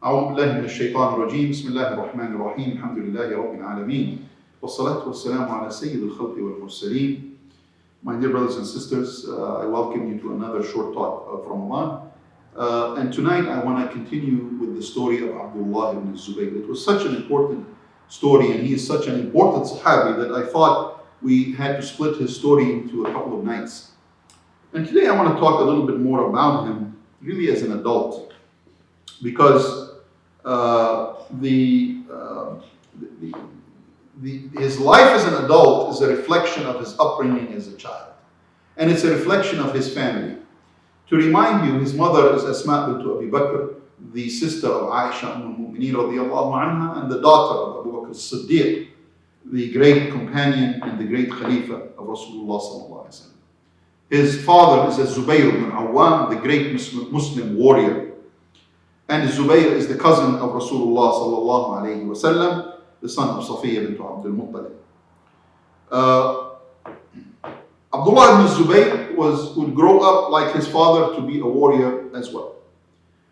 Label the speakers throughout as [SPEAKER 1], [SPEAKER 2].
[SPEAKER 1] أعوذ بالله من الشيطان الرجيم بسم الله الرحمن الرحيم الحمد لله رب العالمين والصلاة والسلام على سيد الخلق والمرسلين. My dear brothers and sisters, I welcome you to another short talk of Ramadan. And tonight I want to continue with the story of Abdullah ibn Alzubair. It was such an important story and he is such an important Sahabi that I thought we had to split his story into a couple of nights. And today I want to talk a little bit more about him really as an adult, because his life as an adult is a reflection of his upbringing as a child. And it's a reflection of his family. To remind you, his mother is Asma bint Abi Bakr, the sister of Aisha al-Mu'mineen radiyallahu anha, and the daughter of Abu Bakr as-Siddiq, the great companion and the great Khalifa of Rasulullah sallallahu alaihi wasallam. His father is Zubayr ibn Awwam, the great Muslim warrior. And Zubayr is the cousin of Rasulullah sallallahu alayhi wasallam, the son of Safiya bint Abdul Muttalib. Abdullah ibn Zubayr would grow up like his father to be a warrior as well.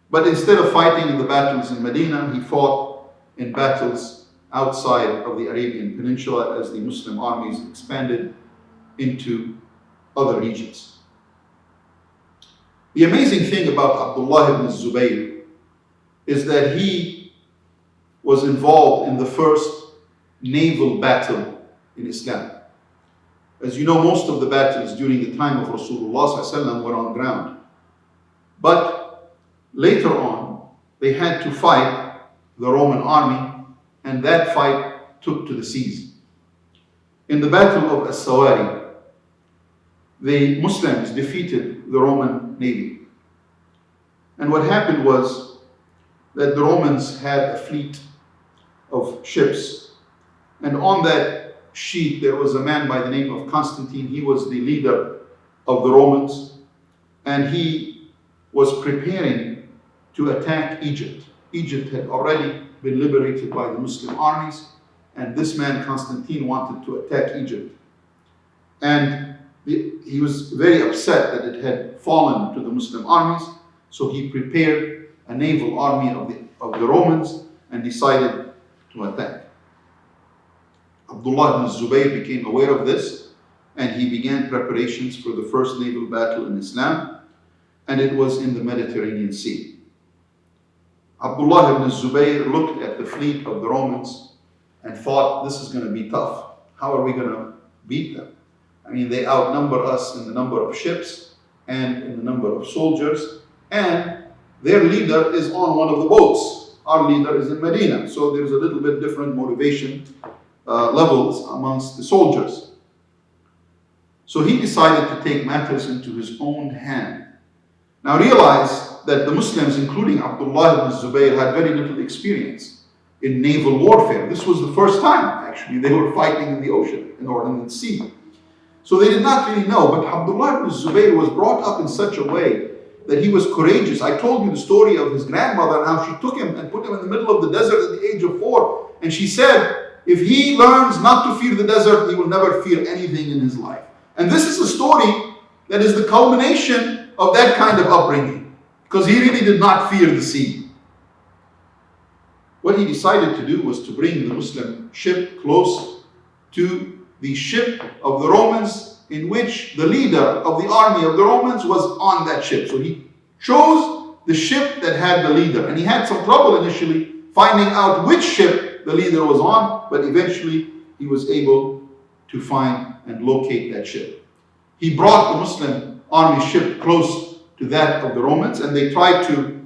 [SPEAKER 1] But instead of fighting in the battles in Medina, he fought in battles outside of the Arabian Peninsula as the Muslim armies expanded into other regions. The amazing thing about Abdullah ibn Zubayr is that he was involved in the first naval battle in Islam. As you know, most of the battles during the time of Rasulullah ﷺ were on ground. But later on, they had to fight the Roman army, and that fight took to the seas. In the Battle of As-Sawari, the Muslims defeated the Roman navy. And what happened was that the Romans had a fleet of ships. And on that sheet there was a man by the name of Constantine. He was the leader of the Romans. And he was preparing to attack Egypt. Egypt had already been liberated by the Muslim armies. And this man, Constantine, wanted to attack Egypt. And he was very upset that it had fallen to the Muslim armies. So he prepared a naval army of the Romans and decided to attack. Abdullah ibn Zubayr became aware of this and he began preparations for the first naval battle in Islam, and it was in the Mediterranean Sea. Abdullah ibn Zubayr looked at the fleet of the Romans and thought, this is going to be tough. How are we going to beat them? I mean, they outnumber us in the number of ships and in the number of soldiers, and their leader is on one of the boats. Our leader is in Medina, so there's a little bit different motivation levels amongst the soldiers. So he decided to take matters into his own hand. Now realize that the Muslims, including Abdullah ibn Zubayr, had very little experience in naval warfare. This was the first time, actually, they were fighting in the ocean, in the sea. So they did not really know, but Abdullah ibn Zubayr was brought up in such a way that he was courageous. I told you the story of his grandmother and how she took him and put him in the middle of the desert at the age of 4. And she said, if he learns not to fear the desert, he will never fear anything in his life. And this is a story that is the culmination of that kind of upbringing, because he really did not fear the sea. What he decided to do was to bring the Muslim ship close to the ship of the Romans, in which the leader of the army of the Romans was on that ship. So he chose the ship that had the leader. And he had some trouble initially finding out which ship the leader was on, but eventually he was able to find and locate that ship. He brought the Muslim army ship close to that of the Romans, and they tried to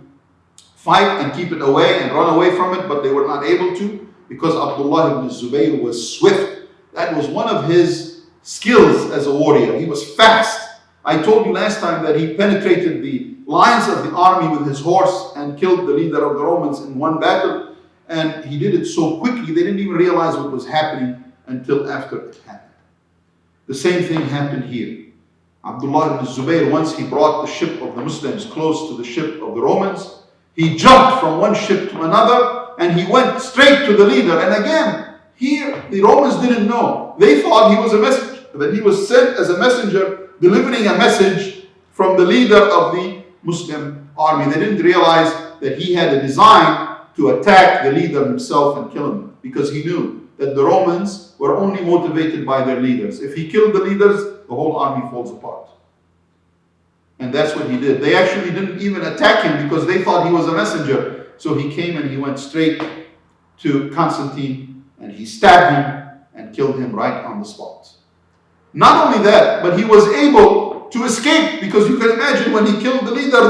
[SPEAKER 1] fight and keep it away and run away from it, but they were not able to, because Abdullah ibn Zubayr was swift. That was one of his skills as a warrior. He was fast. I told you last time that he penetrated the lines of the army with his horse and killed the leader of the Romans in one battle. And he did it so quickly, they didn't even realize what was happening until after it happened. The same thing happened here. Abdullah ibn Zubayr, once he brought the ship of the Muslims close to the ship of the Romans, he jumped from one ship to another and he went straight to the leader. And again, here the Romans didn't know. They thought he was a messenger, that he was sent as a messenger delivering a message from the leader of the Muslim army. They didn't realize that he had a design to attack the leader himself and kill him, because he knew that the Romans were only motivated by their leaders. If he killed the leaders, the whole army falls apart. And that's what he did. They actually didn't even attack him because they thought he was a messenger. So he came and he went straight to Constantine and he stabbed him and killed him right on the spot. Not only that, but he was able to escape, because you can imagine when he killed the leader,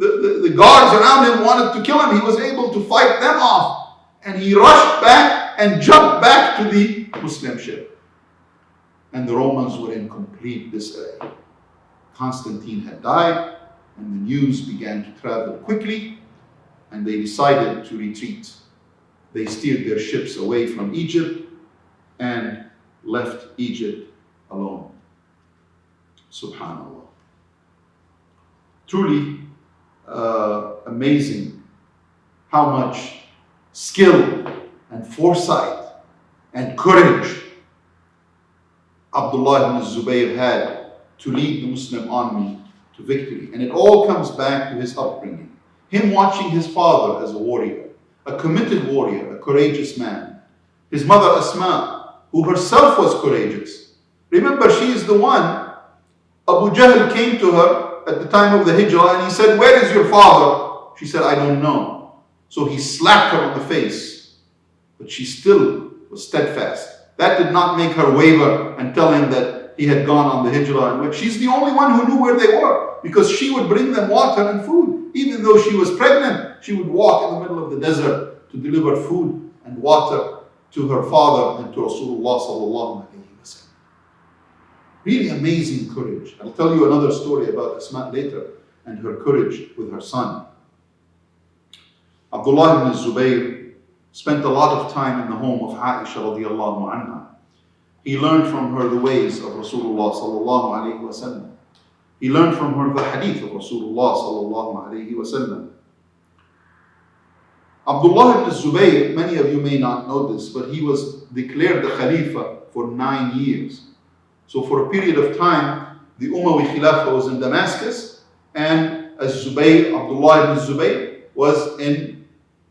[SPEAKER 1] the guards around him wanted to kill him. He was able to fight them off. And he rushed back and jumped back to the Muslim ship. And the Romans were in complete disarray. Constantine had died, and the news began to travel quickly, and they decided to retreat. They steered their ships away from Egypt and left Egypt alone. Subhanallah. Truly amazing how much skill and foresight and courage Abdullah ibn Zubayr had to lead the Muslim army to victory. And it all comes back to his upbringing. Him watching his father as a warrior, a committed warrior, a courageous man. His mother Asma, who herself was courageous. Remember, she is the one, Abu Jahl came to her at the time of the Hijrah and he said, "Where is your father?" She said, "I don't know." So he slapped her on the face. But she still was steadfast. That did not make her waver and tell him that he had gone on the Hijrah. And she's the only one who knew where they were, because she would bring them water and food. Even though she was pregnant, she would walk in the middle of the desert to deliver food and water to her father and to Rasulullah sallallahu alaihi wasallam. Really amazing courage. I'll tell you another story about Asma later and her courage with her son. Abdullah ibn Zubayr spent a lot of time in the home of Aisha radiallahu anha. He learned from her the ways of Rasulullah sallallahu alaihi wasallam. He learned from her the hadith of Rasulullah sallallahu alaihi wasallam. Abdullah ibn Zubayr, many of you may not know this, but he was declared the Khalifa for 9 years. So for a period of time, the Umayyad Khilafah was in Damascus, and Zubayr, Abdullah ibn Zubayr, was in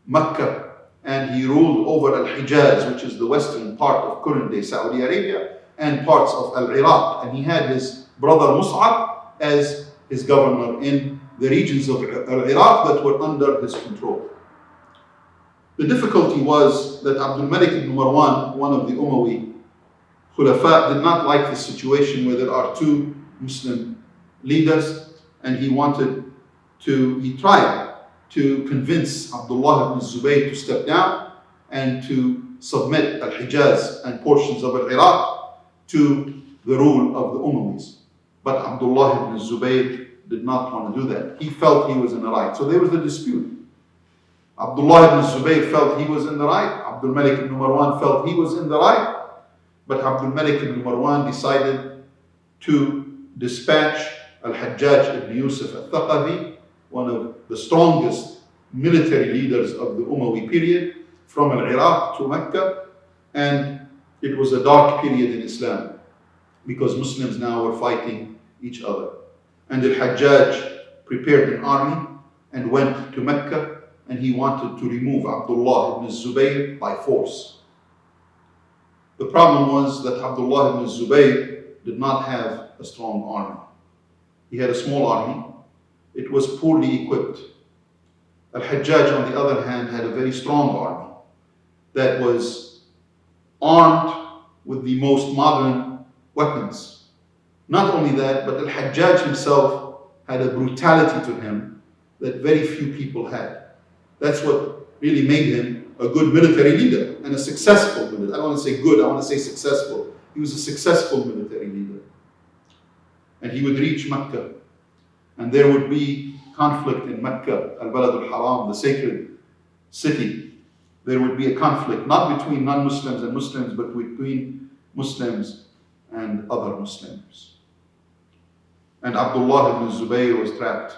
[SPEAKER 1] Mecca. And he ruled over Al-Hijaz, which is the western part of current-day Saudi Arabia, and parts of Al-Iraq. And he had his brother Mus'ab as his governor in the regions of Al-Iraq that were under his control. The difficulty was that Abdul Malik ibn Marwan, one of the Umayyad Khulafa, did not like the situation where there are two Muslim leaders, and he tried to convince Abdullah ibn Zubayr to step down and to submit Al-Hijaz and portions of Al-Iraq to the rule of the Umayyads. But Abdullah ibn Zubayr did not want to do that. He felt he was in the right. So there was a dispute. Abdullah ibn Zubayr felt he was in the right. Abdul Malik ibn Marwan felt he was in the right. But Abdul Malik ibn Marwan decided to dispatch Al-Hajjaj ibn Yusuf al-Thaqafi, one of the strongest military leaders of the Umayyad period, from Iraq to Mecca. And it was a dark period in Islam because Muslims now were fighting each other. And Al-Hajjaj prepared an army and went to Mecca, and he wanted to remove Abdullah ibn Zubayr by force. The problem was that Abdullah ibn Zubayr did not have a strong army. He had a small army. It was poorly equipped. Al-Hajjaj, on the other hand, had a very strong army that was armed with the most modern weapons. Not only that, but Al-Hajjaj himself had a brutality to him that very few people had. That's what really made him a good military leader and a successful military. I don't want to say good, I want to say successful. He was a successful military leader. And he would reach Mecca, and there would be conflict in Mecca, Al-Balad al-Haram, the sacred city. There would be a conflict, not between non-Muslims and Muslims, but between Muslims and other Muslims. And Abdullah ibn Zubayr was trapped.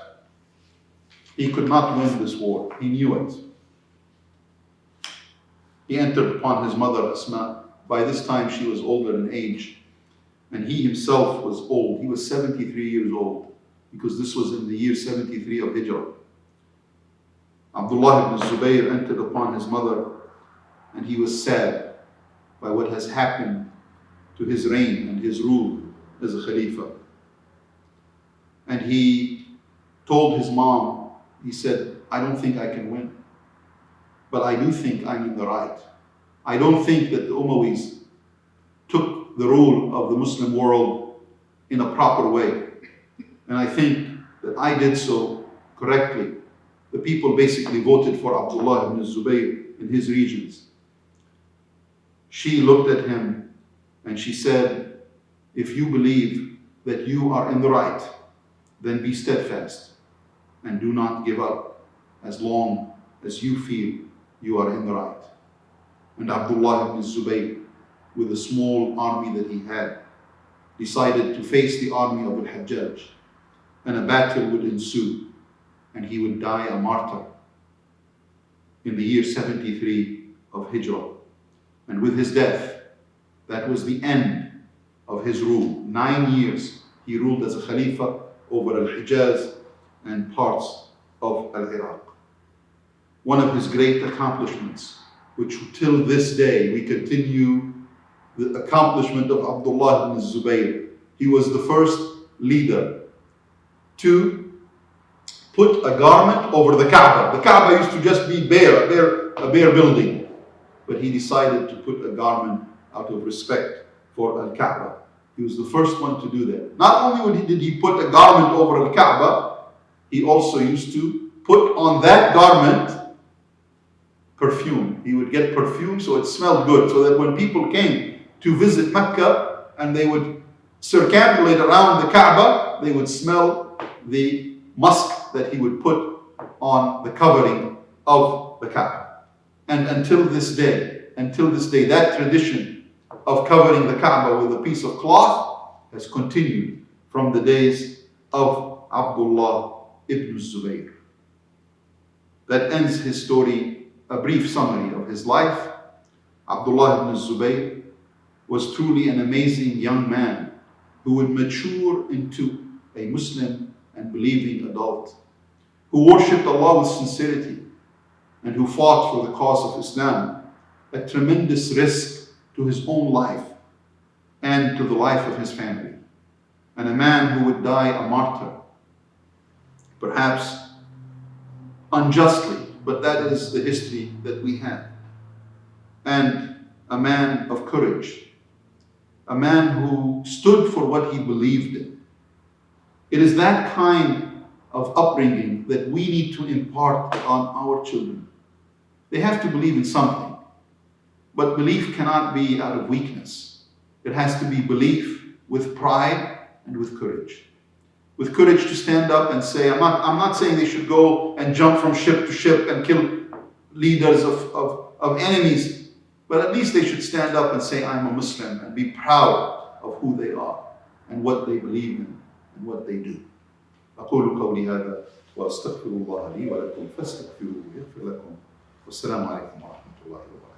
[SPEAKER 1] He could not win this war. He knew it. He entered upon his mother Asma. By this time she was older in age, and he himself was old. He was 73 years old, because this was in the year 73 of Hijrah. Abdullah ibn Zubayr entered upon his mother, and he was sad by what has happened to his reign and his rule as a Khalifa. And he told his mom, he said, I don't think I can win, but I do think I'm in the right. I don't think that the Umayyads took the rule of the Muslim world in a proper way. And I think that I did so correctly. The people basically voted for Abdullah ibn Zubayr in his regions. She looked at him and she said, if you believe that you are in the right, then be steadfast and do not give up as long as you feel you are in the right. And Abdullah ibn Zubayr, with a small army that he had, decided to face the army of al-Hajjaj, and a battle would ensue, and he would die a martyr in the year 73 of Hijrah. And with his death, that was the end of his rule. 9 years he ruled as a Khalifa over al-Hijaz and parts of al-Iraq. One of his great accomplishments, which till this day we continue the accomplishment of Abdullah ibn Zubayr. He was the first leader to put a garment over the Kaaba. The Kaaba used to just be a bare building. But he decided to put a garment out of respect for Al-Kaaba. He was the first one to do that. Not only did he put a garment over Al-Kaaba, he also used to put on that garment perfume. He would get perfume so it smelled good, so that when people came to visit Mecca and they would circumambulate around the Kaaba, they would smell the musk that he would put on the covering of the Kaaba. And until this day, that tradition of covering the Kaaba with a piece of cloth has continued from the days of Abdullah ibn Zubayr. That ends his story, a brief summary of his life. Abdullah ibn Zubayr was truly an amazing young man who would mature into a Muslim and believing adult, who worshipped Allah with sincerity, and who fought for the cause of Islam at tremendous risk to his own life and to the life of his family. And a man who would die a martyr, perhaps unjustly, but that is the history that we have. And a man of courage, a man who stood for what he believed in. It is that kind of upbringing that we need to impart on our children. They have to believe in something, but belief cannot be out of weakness. It has to be belief with pride and with courage. With courage to stand up and say, I'm not saying they should go and jump from ship to ship and kill leaders of enemies, but at least they should stand up and say, I'm a Muslim, and be proud of who they are and what they believe in and what they do. أقول قولي هذا وأستغفر الله لي ولكم فاستغفروه يغفر لكم. والسلام عليكم ورحمة الله وبركاته.